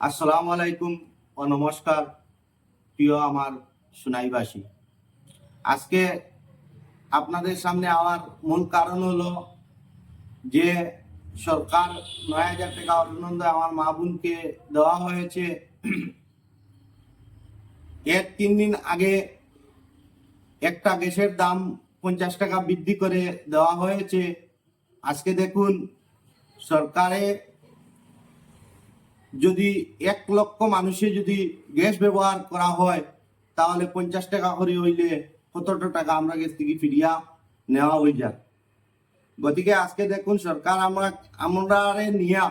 আসসালামু আলাইকুম ও নমস্কার প্রিয় আমার সুনাইবাসী। আজকে আপনাদের সামনে আমার মূল কারণ হলো যে সরকার ৯,০০০ টাকা অভিনন্দন আমার মা বোনকে দেওয়া হয়েছে। এর ৩ দিন আগে একটা গ্যাসের দাম ৫০ টাকা বৃদ্ধি করে দেওয়া হয়েছে। আজকে দেখুন, সরকারে যদি ১ লক্ষ মানুষে যদি গ্যাস ব্যবহার করা হয় তাহলে ৫০ টাকা করে হইলে কতটা টাকা আমরা গ্যাস থেকে ফিরিয়া নেওয়া হয়ে যায়। গতিকে আজকে দেখুন, সরকার আমরা নিয়ে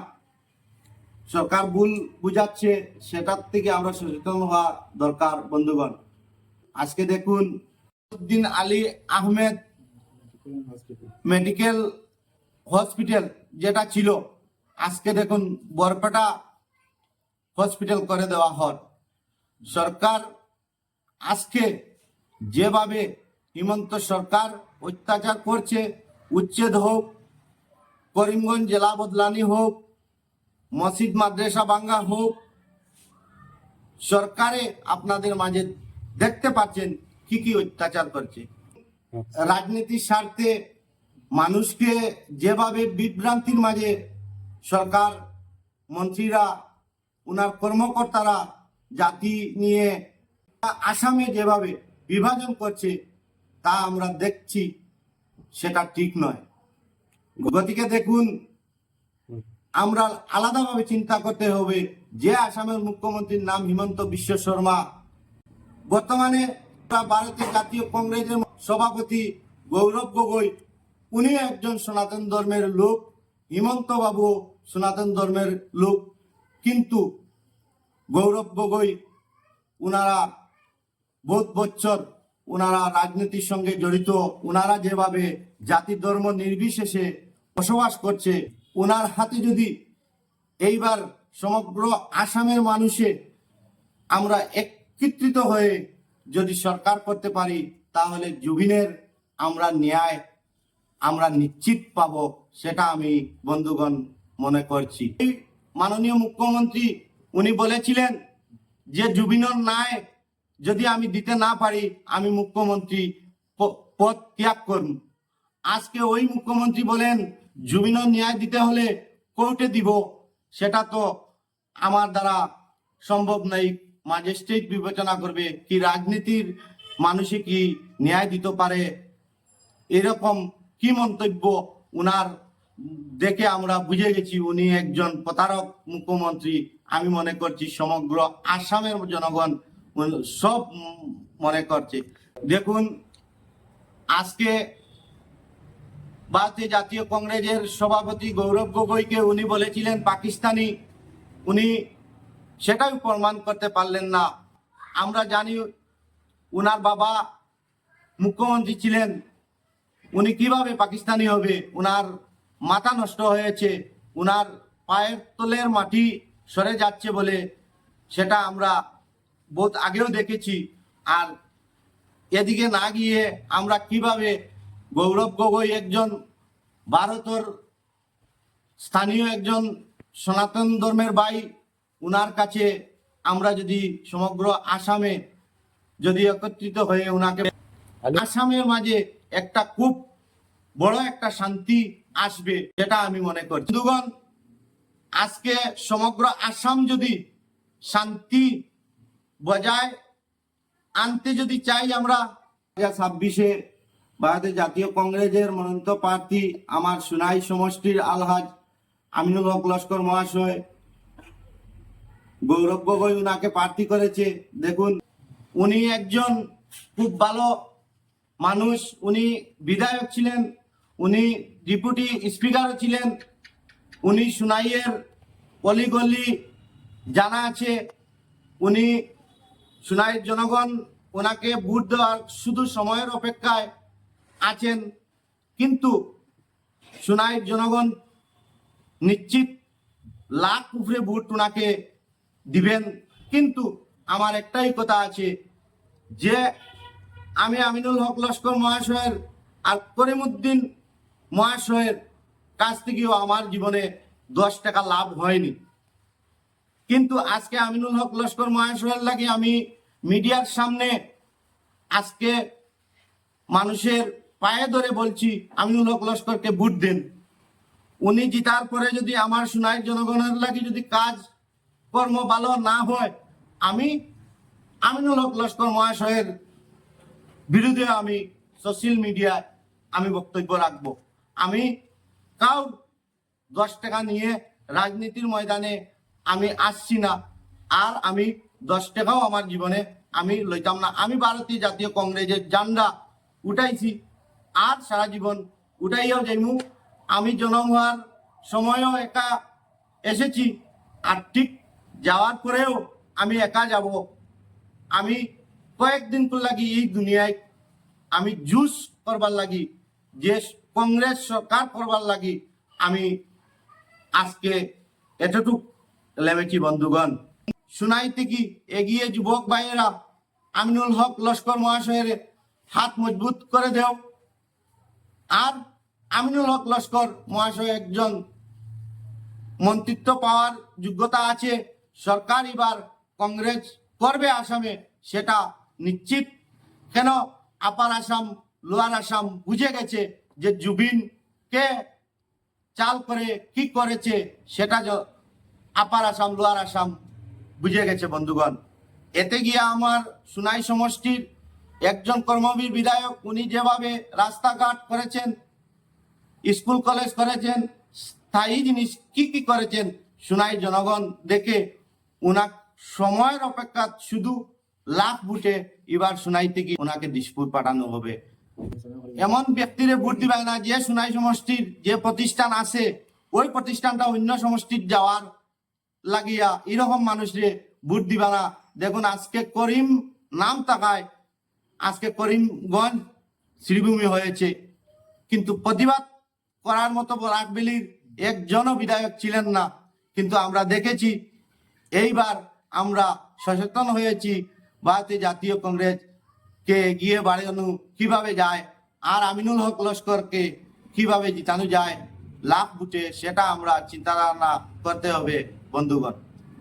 সরকার ভুল বুঝাচ্ছে, সেটার থেকে আমরা সচেতন হওয়া দরকার বন্ধুগণ। আজকে দেখুন, উদ্দিন আলী আহমেদ মেডিকেল হসপিটাল যেটা ছিল, আজকে দেখুন বরপেটা হসপিটাল করে দেওয়া হয়। সরকার আজকে যেভাবে হিমন্ত সরকার অত্যাচার করছে, উচ্ছেদ হোক, করিমগঞ্জ জেলা বদলানি হোক, মসজিদ মাদ্রাসা ভাঙ্গা হোক, সরকারে আপনাদের মাঝে দেখতে পাচ্ছেন কি কি অত্যাচার করছে। রাজনীতির স্বার্থে মানুষকে যেভাবে বিভ্রান্তির মাঝে সরকার মন্ত্রীরা, উনার কর্মকর্তারা জাতি নিয়ে আসামে যেভাবে বিভাজন করছে তা আমরা দেখছি, সেটা ঠিক নয়। গতিকে দেখুন, আমরা আলাদাভাবে চিন্তা করতে হবে যে আসামের মুখ্যমন্ত্রীর নাম হিমন্ত বিশ্ব শর্মা, বর্তমানে ভারতের জাতীয় কংগ্রেসের সভাপতি গৌরব গগৈ, উনি একজন সনাতন ধর্মের লোক, হিমন্ত বাবু সনাতন ধর্মের লোক, কিন্তু গৌরব গগৈ উনারা বহুত বছর উনারা রাজনীতির সঙ্গে জড়িত। উনারা যেভাবে জাতি ধর্ম নির্বিশেষে বসবাস করছে, উনার হাতে যদি এইবার সমগ্র আসামের মানুষে আমরা একত্রিত হয়ে যদি সরকার করতে পারি, তাহলে জুবিনের আমরা ন্যায় আমরা নিশ্চিত পাব, সেটা আমি বন্ধুগণ মনে করছি। মাননীয় মুখ্যমন্ত্রী উনি বলেছিলেন যে জুবিনের ন্যায় যদি আমি দিতে না পারি, আমি মুখ্যমন্ত্রী পদ ত্যাগ করব। আজকে ওই মুখ্যমন্ত্রী বলেন জুবিনের ন্যায় দিতে হলে কোর্টে দিব, সেটা তো আমার দ্বারা সম্ভব নয়। ম্যাজিস্ট্রেট বিবেচনা করবে কি রাজনীতির মানুষে কি ন্যায় দিতে পারে, এরকম কি মন্তব্য উনার দেখে আমরা বুঝে গেছি উনি একজন প্রতারক মুখ্যমন্ত্রী। আমি মনে করছি সমগ্র আসামের জনগণ সব মনে করছে। দেখুন, আজকে ভারতীয় জাতীয় কংগ্রেসের সভাপতি গৌরব গগৈকে উনি বলেছিলেন পাকিস্তানি, উনি সেটাই প্রমাণ করতে পারলেন না। আমরা জানি উনার বাবা মুখ্যমন্ত্রী ছিলেন, উনি কিভাবে পাকিস্তানি হবে? উনার মাথা নষ্ট হয়েছে, উনার পায়ের তলের মাটি সরে যাচ্ছে বলে সেটা আমরা বহুত আগেও দেখেছি। আর এদিকে না গিয়ে আমরা কিভাবে গৌরব গগৈ একজন ভারতের স্থানীয় একজন সনাতন ধর্মের ভাই, উনার কাছে আমরা যদি সমগ্র আসামে যদি একত্রিত হয়ে উনাকে আসামের মাঝে একটা খুব বড় একটা শান্তি আসবে, যেটা আমি মনে করছি। বন্ধুগণ, আজকে সমগ্র আসাম যদি শান্তি বজায় আনতে যদি চাই, আমরা ২০২৬-এ ভারতের জাতীয় কংগ্রেসের মনোনীত প্রার্থী আমার সুনাই সমষ্টির আলহাজ আমিনুল হক লস্কর মহাশয় গৌরব গগৈ উনাকে প্রার্থী করেছে। দেখুন, উনি একজন খুব ভালো মানুষ, উনি বিধায়ক ছিলেন, উনি ডেপুটি স্পিকারও ছিলেন, উনি সুনাইয়ের অলিগলি জানা আছে, উনি সুনাইয়ের জনগণ ওনাকে ভোট দেওয়ার শুধু সময়ের অপেক্ষায় আছেন। কিন্তু সুনাইয়ের জনগণ নিশ্চিত লাখ উপরে ভোট ওনাকে দিবেন। কিন্তু আমার একটাই কথা আছে যে আমি আমিনুল হক লস্কর মহাশয়ের আর করিমউদ্দিন মহাশয়ের কাছ থেকেও আমার জীবনে 10 টাকা লাভ হয়নি। কিন্তু আজকে আমিনুল হক লস্কর মহাশয়ের লাগে আমি মিডিয়ার সামনে আজকে মানুষের পায়ে ধরে বলছি, আমিনুল হক লস্করকে ভোট দেন। উনি জিতার পরে যদি আমার সোনাইর জনগণের লাগে যদি কাজ কর্ম ভালো না হয়, আমি আমিনুল হক লস্কর মহাশয়ের বিরুদ্ধে আমি সোশ্যাল মিডিয়ায় আমি বক্তব্য রাখবো। আমি কাউ 10 টাকা নিয়ে রাজনীতির ময়দানে আমি আসছি না, আর আমি 10 টাকাও আমার জীবনে আমি লইতাম না। আমি ভারতীয় জাতীয় কংগ্রেসের ঝান্ডা উঠাইছি আর সারা জীবন উঠাইও যাইমু। আমি জনম হওয়ার সময়ও একা এসেছি, আর ঠিক যাওয়ার পরেও আমি একা যাব। আমি কয়েকদিন লাগি এই দুনিয়ায় আমি জুস করবার লাগি, যে কংগ্রেস সরকার করবার লাগি আমি আজকে এতটুক লেমেছি। বন্ধুগণ, শুনাইতে কি এগিয়ে যুবক ভাইয়েরা আমিনুল হক লস্কর মহাশয়ের হাত মজবুত করে দেও। আর আমিনুল হক লস্কর মহাশয় একজন মন্ত্রিত্ব পাওয়ার যোগ্যতা আছে, সরকার এবার কংগ্রেস করবে আসামে সেটা নিশ্চিত। কেন আপার আসাম লোয়ার আসাম বুঝে গেছে যে জুবিন কে চাল করে কি করেছে, সেটা আপার আসাম লোয়ার আসাম বুঝে গেছে। বন্ধুগণ, এতে গিয়ে আমার সুনাই সমষ্টির একজন কর্মবীর বিধায়ক, উনি যেভাবে রাস্তাঘাট করেছেন, স্কুল কলেজ করেছেন, স্থায়ী জিনিস কি কি করেছেন, সুনাই জনগণ দেখে উনার সময়ের অপেক্ষা শুধু লাখ ভোটে এবার সুনাই থেকে ওনাকে দিশপুর পাঠানো হবে। এমন ব্যক্তিরে ভোট দিবে না যে সুনাই সমষ্টির যে প্রতিষ্ঠান আছে ওই প্রতিষ্ঠানটা অন্য সমষ্টির যাওয়ার লাগিয়া এরকম মানুষরে ভোট দিবা না। দেখুন আজকে করিম নাম তাকায়, আজকে করিমগঞ্জ শ্রীভূমি হয়েছে, কিন্তু প্রতিবাদ করার মতো বরাকবেলির একজনও বিধায়ক ছিলেন না। কিন্তু আমরা দেখেছি এইবার আমরা সচেতন হয়েছি, ভারতীয় জাতীয় কংগ্রেস কে এগিয়ে বাড়ানো কিভাবে যায় আর আমিনুল হক লস্করকে কিভাবে জিতানো যায় লাখ ভোটে, সেটা আমরা চিন্তা ধারণা করতে হবে। বন্ধুগণ।